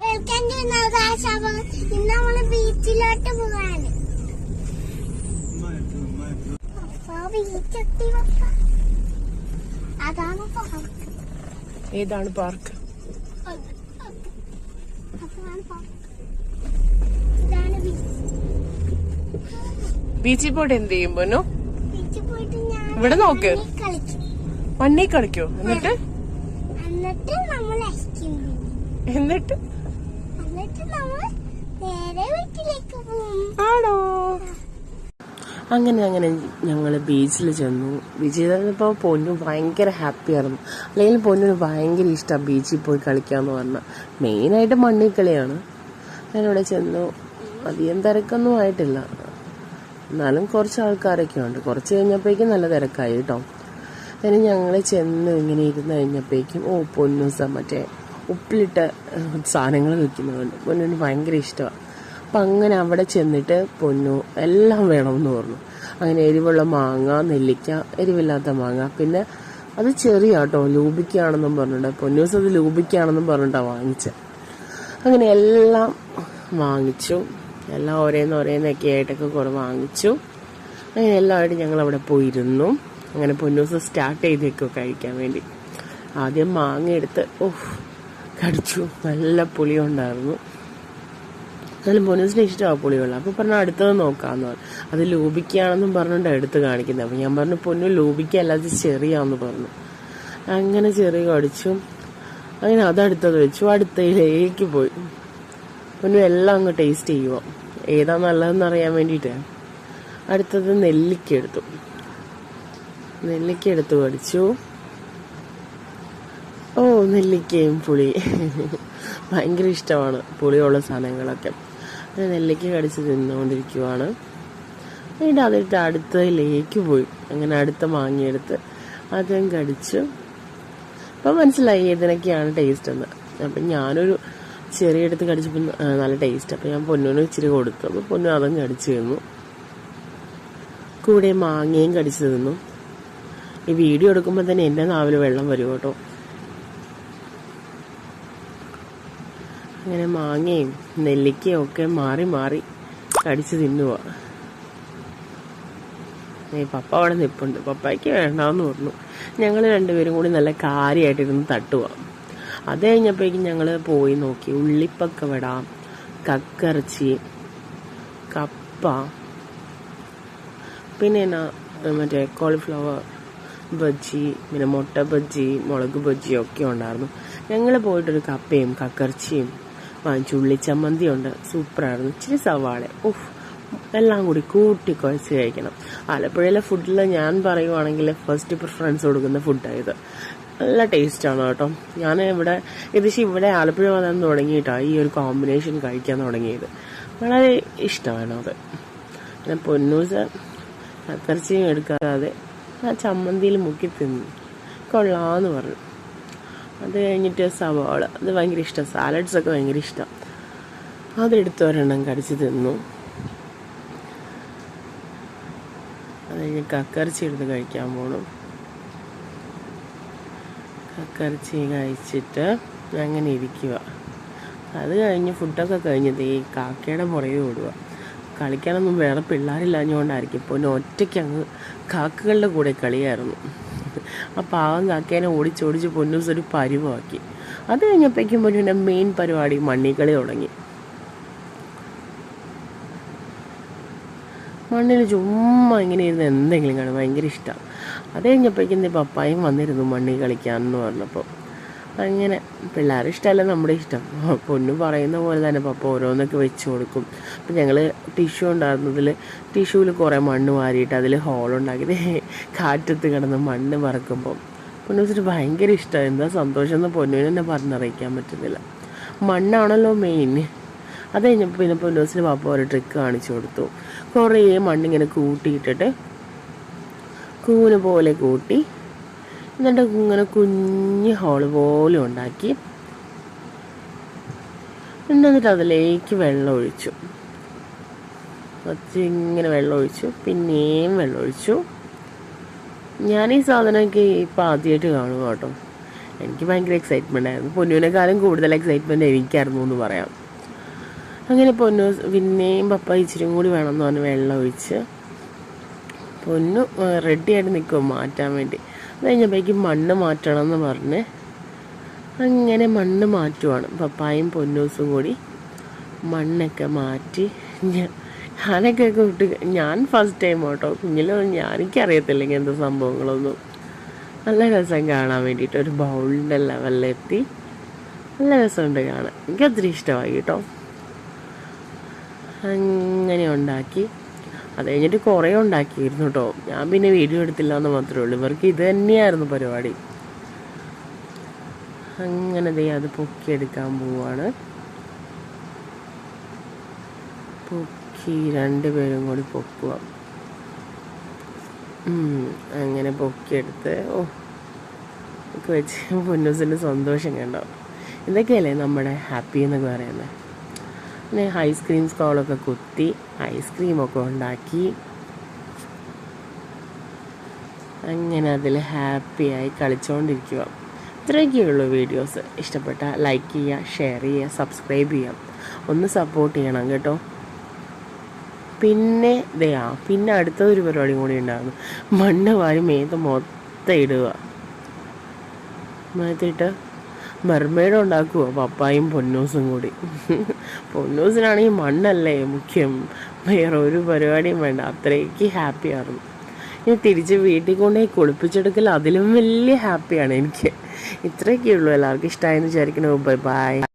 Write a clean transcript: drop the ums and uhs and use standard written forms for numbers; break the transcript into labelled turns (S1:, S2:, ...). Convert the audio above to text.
S1: ഇന്ന് നമ്മള് ബീച്ചിലോട്ട് പോവാണ്. അതാണ് പാർക്ക്.
S2: ഏതാണ് പാർക്ക്? ബീച്ചിൽ പോയിട്ട് എന്ത് ചെയ്യും പൊന്നു? ഇവിടെ നോക്ക്, മണ്ണി കളിക്കോ? എന്നിട്ട്
S1: നമ്മൾ
S2: എന്നിട്ട്
S1: നമ്മൾ നേരെ വീട്ടിലേക്ക് പോകും.
S2: ആണോ? അങ്ങനെ ഞങ്ങള് ബീച്ചിൽ ചെന്നു. ബീച്ചിൽ ചെന്നപ്പോ പൊന്നു ഭയങ്കര ഹാപ്പി ആയിരുന്നു. അല്ലെങ്കിൽ പൊന്നിന് ഭയങ്കര ഇഷ്ടമാണ് ബീച്ചിൽ പോയി കളിക്കാന്ന് പറഞ്ഞാൽ. മെയിനായിട്ട് മണ്ണി കളിയാണ്. ഞാനിവിടെ ചെന്നു. അധികം തിരക്കൊന്നും ആയിട്ടില്ല, എന്നാലും കുറച്ച് ആൾക്കാരൊക്കെ ഉണ്ട്. കുറച്ച് കഴിഞ്ഞപ്പോഴേക്കും നല്ല തിരക്കായി കേട്ടോ. അതിന് ഞങ്ങൾ ചെന്ന് ഇങ്ങനെ ഇരുന്ന് കഴിഞ്ഞപ്പോഴേക്കും പൊന്നൂസ മറ്റേ ഉപ്പിലിട്ട സാധനങ്ങൾ വെക്കുന്നുണ്ട്. പൊന്നിന് ഭയങ്കര ഇഷ്ടമാണ്. അപ്പം അങ്ങനെ അവിടെ ചെന്നിട്ട് പൊന്നു എല്ലാം വേണമെന്ന് പറഞ്ഞു. അങ്ങനെ എരിവുള്ള മാങ്ങ, നെല്ലിക്ക, എരിവില്ലാത്ത മാങ്ങ, പിന്നെ അത് ചെറിയ കേട്ടോ, ലൂബിക്കാണെന്നും പറഞ്ഞിട്ട്. പൊന്നൂസ് അത് ലൂബിക്കാണെന്നും പറഞ്ഞിട്ടാണ് വാങ്ങിച്ചത്. അങ്ങനെ എല്ലാം വാങ്ങിച്ചു. എല്ലാം ഓരോന്നൊക്കെ ആയിട്ടൊക്കെ കുറെ വാങ്ങിച്ചു. അങ്ങനെ എല്ലാമായിട്ട് ഞങ്ങൾ അവിടെ പോയിരുന്നു. അങ്ങനെ പൊന്നൂസ് സ്റ്റാർട്ട് ചെയ്തേക്കോ കഴിക്കാൻ വേണ്ടി. ആദ്യം മാങ്ങ എടുത്ത് കടിച്ചു. നല്ല പുളി ഉണ്ടായിരുന്നു. എന്നാലും പൊന്നൂസിന് ഇഷ്ടമാണ് പുളിയുള്ള. അപ്പോൾ പറഞ്ഞു അടുത്തത് നോക്കാമെന്ന് പറഞ്ഞു. അത് ലൂബിക്കാണെന്നും പറഞ്ഞുകൊണ്ട് എടുത്ത് കാണിക്കുന്നത്. അപ്പം ഞാൻ പറഞ്ഞു പൊന്നു ലൂബിക്ക അല്ലാതെ ചെറിയാന്ന് പറഞ്ഞു. അങ്ങനെ ചെറിയ കടിച്ചു. അങ്ങനെ അതടുത്തത് വെച്ചു. അടുത്തയിലേക്ക് പോയി. പൊന്നു എല്ലാം അങ്ങ് ടേസ്റ്റ് ചെയ്യുക, ഏതാ നല്ലതെന്ന് അറിയാൻ വേണ്ടിയിട്ട്. അടുത്തത് നെല്ലിക്ക എടുത്തു കടിച്ചു. നെല്ലിക്കയും പുളി ഭയങ്കര ഇഷ്ടമാണ് പുളിയുള്ള സാധനങ്ങളൊക്കെ. നെല്ലിക്ക കടിച്ച് തിന്നുകൊണ്ടിരിക്കുവാണ്. എന്നിട്ട് അതിട്ട് അടുത്തതിലേക്ക് പോയി. അങ്ങനെ അടുത്ത മാങ്ങയെടുത്ത് അതും കടിച്ചു. അപ്പം മനസ്സിലായി ഏതിനൊക്കെയാണ് ടേസ്റ്റ് എന്ന്. അപ്പം ഞാനൊരു ചെറിയ എടുത്ത് കടിച്ചപ്പോൾ നല്ല ടേസ്റ്റ്. അപ്പം ഞാൻ പൊന്നൂന് ഇച്ചിരി കൊടുത്തു. അപ്പോൾ പൊന്നു അതും കടിച്ചു തിന്നു. കൂടെ മാങ്ങയും കടിച്ചു തിന്നു. ഈ വീഡിയോ എടുക്കുമ്പോൾ തന്നെ എൻ്റെ നാവിൽ വെള്ളം വരും കേട്ടോ. അങ്ങനെ മാങ്ങയും നെല്ലിക്കയും ഒക്കെ മാറി കടിച്ച് തിന്നുക. പപ്പ അവിടെ നിൽപ്പുണ്ട്. പപ്പയ്ക്ക് വേണ്ടാന്ന് പറഞ്ഞു. ഞങ്ങൾ രണ്ടുപേരും കൂടി നല്ല കാര്യമായിട്ടിരുന്ന് തട്ടുക. അത് കഴിഞ്ഞപ്പോഴേക്കും ഞങ്ങൾ പോയി നോക്കി. ഉള്ളിപ്പക്കവട, കക്കിറച്ചി, കപ്പ, പിന്നെ മറ്റേ കോളിഫ്ലവർ ബജ്ജി, പിന്നെ മുട്ട ബജ്ജി, മുളക് ബജ്ജിയും ഒക്കെ ഉണ്ടായിരുന്നു. ഞങ്ങൾ പോയിട്ടൊരു കപ്പയും കക്കിറച്ചിയും വാങ്ങിച്ചു. ഉള്ളിച്ചമ്മന്തി ഉണ്ട്, സൂപ്പറായിരുന്നു. ഇച്ചിരി സവാള, എല്ലാം കൂടി കൂട്ടി കുഴച്ച് കഴിക്കണം. ആലപ്പുഴയിലെ ഫുഡിൽ ഞാൻ പറയുവാണെങ്കിൽ ഫസ്റ്റ് പ്രിഫറൻസ് കൊടുക്കുന്ന ഫുഡായത്. നല്ല ടേസ്റ്റാണ് കേട്ടോ. ഞാൻ ഇവിടെ ആലപ്പുഴ വരാൻ തുടങ്ങിയിട്ടാണ് ഈ ഒരു കോമ്പിനേഷൻ കഴിക്കാൻ തുടങ്ങിയത്. വളരെ ഇഷ്ടമാണ് അത്. പിന്നെ പൊന്നൂസ് കക്കിറച്ചിയും എടുക്കാതെ ആ ചമ്മന്തിയിൽ മുക്കി തിന്നു. കൊള്ളാമെന്ന് പറഞ്ഞു. അത് കഴിഞ്ഞിട്ട് സവാള, അത് ഭയങ്കര ഇഷ്ടം. സാലഡ്സൊക്കെ ഭയങ്കര ഇഷ്ടം. അതെടുത്ത് ഒരെണ്ണം കടിച്ച് തിന്നു. അത് കഴിഞ്ഞ് കക്കിറച്ചി എടുത്ത് കഴിക്കാൻ പോണു. കക്കിറച്ചി കഴിച്ചിട്ട് അങ്ങനെ ഇരിക്കുക. അത് കഴിഞ്ഞ് ഫുഡൊക്കെ കഴിഞ്ഞത് ഈ കാക്കയുടെ പുറകെ ഓടുക. കളിക്കാനൊന്നും വേറെ പിള്ളേരില്ലാഞ്ഞുകൊണ്ടായിരിക്കും. ഇപ്പോൾ ഒറ്റയ്ക്ക് അങ്ങ് കാക്കകളുടെ കൂടെ കളിയായിരുന്നു. ആ പാവം കാക്കേനെ ഓടിച്ചോടിച്ച് പൊന്നൂസ് ഒരു പരിവാക്കി. അത് കഴിഞ്ഞപ്പോഴേക്കും പൊന്നൂൻ്റെ മെയിൻ പരിപാടി മണ്ണിക്കളി തുടങ്ങി. മണ്ണിൽ ചുമ്മാ ഇങ്ങനെ ഇരുന്ന് എന്തെങ്കിലും കാണും, ഭയങ്കര ഇഷ്ടമാണ്. അത് കഴിഞ്ഞപ്പോഴേക്കും പപ്പായും വന്നിരുന്നു മണ്ണി കളിക്കാമെന്ന് പറഞ്ഞപ്പോൾ. അങ്ങനെ പിള്ളേരുടെ ഇഷ്ടമല്ല നമ്മുടെ ഇഷ്ടം. പൊന്നു പറയുന്ന പോലെ തന്നെ പപ്പ ഓരോന്നൊക്കെ വെച്ച് കൊടുക്കും. അപ്പം ഞങ്ങൾ ടിഷ്യൂ ഉണ്ടായിരുന്നതിൽ ടിഷ്യൂവിൽ കുറേ മണ്ണ് വാരിയിട്ട് അതിൽ ഹോളുണ്ടാക്കിയത് കാറ്റത്ത് കിടന്ന് മണ്ണ് പറക്കുമ്പോൾ പൊന്നൂസിന് ഭയങ്കര ഇഷ്ടമാണ്. എന്താ സന്തോഷം എന്ന് പൊന്നുവിന് തന്നെ പറഞ്ഞറിയിക്കാൻ പറ്റുന്നില്ല. മണ്ണാണല്ലോ മെയിൻ. അത് കഴിഞ്ഞപ്പോൾ പിന്നെ പൊന്നൂസിന് പപ്പ ഒരു ട്രിക്ക് കാണിച്ചു കൊടുത്തു. കുറേ മണ്ണിങ്ങനെ കൂട്ടിയിട്ടിട്ട് കൂന് പോലെ കൂട്ടി, എന്നിട്ട് ഇങ്ങനെ കുഞ്ഞ് ഹോള് പോലെ ഉണ്ടാക്കി, എന്നിട്ട് അതിലേക്ക് വെള്ളം ഒഴിച്ചു. ഇങ്ങനെ വെള്ളം ഒഴിച്ചു, പിന്നെയും വെള്ളം ഒഴിച്ചു. ഞാൻ ഈ സാധനമൊക്കെ ഇപ്പം ആദ്യമായിട്ട് കാണുക കേട്ടോ. എനിക്ക് ഭയങ്കര എക്സൈറ്റ്മെൻ്റ് ആയിരുന്നു. പൊന്നുവിനേക്കാളും കൂടുതൽ എക്സൈറ്റ്മെൻറ്റ് എനിക്കായിരുന്നു എന്ന് പറയാം. അങ്ങനെ പൊന്നു പിന്നെയും പപ്പ ഇച്ചിരി കൂടി വേണമെന്ന് പറഞ്ഞ് വെള്ളം ഒഴിച്ച് പൊന്നു റെഡിയായിട്ട് നിൽക്കും മാറ്റാൻ വേണ്ടി. അത് കഴിഞ്ഞപ്പോഴേക്കും മണ്ണ് മാറ്റണം എന്ന് പറഞ്ഞ് അങ്ങനെ മണ്ണ് മാറ്റുവാണ്. പപ്പായും പൊന്നൂസും കൂടി മണ്ണൊക്കെ മാറ്റി. ഞാനൊക്കെ ഞാൻ ഫസ്റ്റ് ടൈം കേട്ടോ, കുഞ്ഞിലൊന്നും എനിക്കറിയത്തില്ല ഇങ്ങനത്തെ സംഭവങ്ങളൊന്നും. നല്ല രസം കാണാൻ വേണ്ടിയിട്ട്. ഒരു ബൗളിൻ്റെ ലെവലിലെത്തി നല്ല രസമുണ്ട് കാണാൻ. എനിക്കത്തിരി ഇഷ്ടമായി കേട്ടോ. അങ്ങനെ ഉണ്ടാക്കി. അത് കഴിഞ്ഞിട്ട് കുറേ ഉണ്ടാക്കിയിരുന്നു കേട്ടോ. ഞാൻ പിന്നെ വീഡിയോ എടുത്തില്ല എന്ന് മാത്രമേ ഉള്ളൂ. ഇവർക്ക് ഇത് തന്നെയായിരുന്നു പരിപാടി. അങ്ങനെ അത് പൊക്കിയെടുക്കാൻ പോവാണ്. പൊക്കി രണ്ടുപേരും കൂടി പൊക്കുക. അങ്ങനെ പൊക്കിയെടുത്ത് ഒക്കെ വെച്ച് പൊന്നൂസിൻ്റെ സന്തോഷം കണ്ടോ. ഇതൊക്കെയല്ലേ നമ്മുടെ ഹാപ്പി എന്നൊക്കെ പറയുന്നത്. പിന്നെ ഐസ്ക്രീം സ്കോളൊക്കെ കുത്തി ഐസ്ക്രീമൊക്കെ ഉണ്ടാക്കി. അങ്ങനെ അതിൽ ഹാപ്പിയായി കളിച്ചുകൊണ്ടിരിക്കുക. ഇത്രയൊക്കെയുള്ളൂ വീഡിയോസ്. ഇഷ്ടപ്പെട്ടാൽ ലൈക്ക് ചെയ്യുക, ഷെയർ ചെയ്യുക, സബ്സ്ക്രൈബ് ചെയ്യാം. ഒന്ന് സപ്പോർട്ട് ചെയ്യണം കേട്ടോ. പിന്നെ പിന്നെ അടുത്തൊരു പരിപാടിയും കൂടി ഉണ്ടായിരുന്നു. മണ്ണ് വാരി മേത്ത് മൊത്തം ഇടുക. മേത്തിട്ട് മെർമെയ്ഡ് ഉണ്ടാക്കുമോ പപ്പായും പൊന്നൂസും കൂടി. പൊന്നൂസിനാണെങ്കിൽ മണ്ണല്ലേ മുഖ്യം, വേറെ ഒരു പരിപാടിയും വേണ്ട. അത്രയ്ക്ക് ഹാപ്പിയായിരുന്നു. ഇനി തിരിച്ച് വീട്ടിൽ കൊണ്ടുപോയി കുളിപ്പിച്ചെടുക്കൽ അതിലും വലിയ ഹാപ്പിയാണ് എനിക്ക്. ഇത്രയൊക്കെയുള്ളൂ. എല്ലാവർക്കും ഇഷ്ടമായെന്ന് വിചാരിക്കണോ. Bye bye.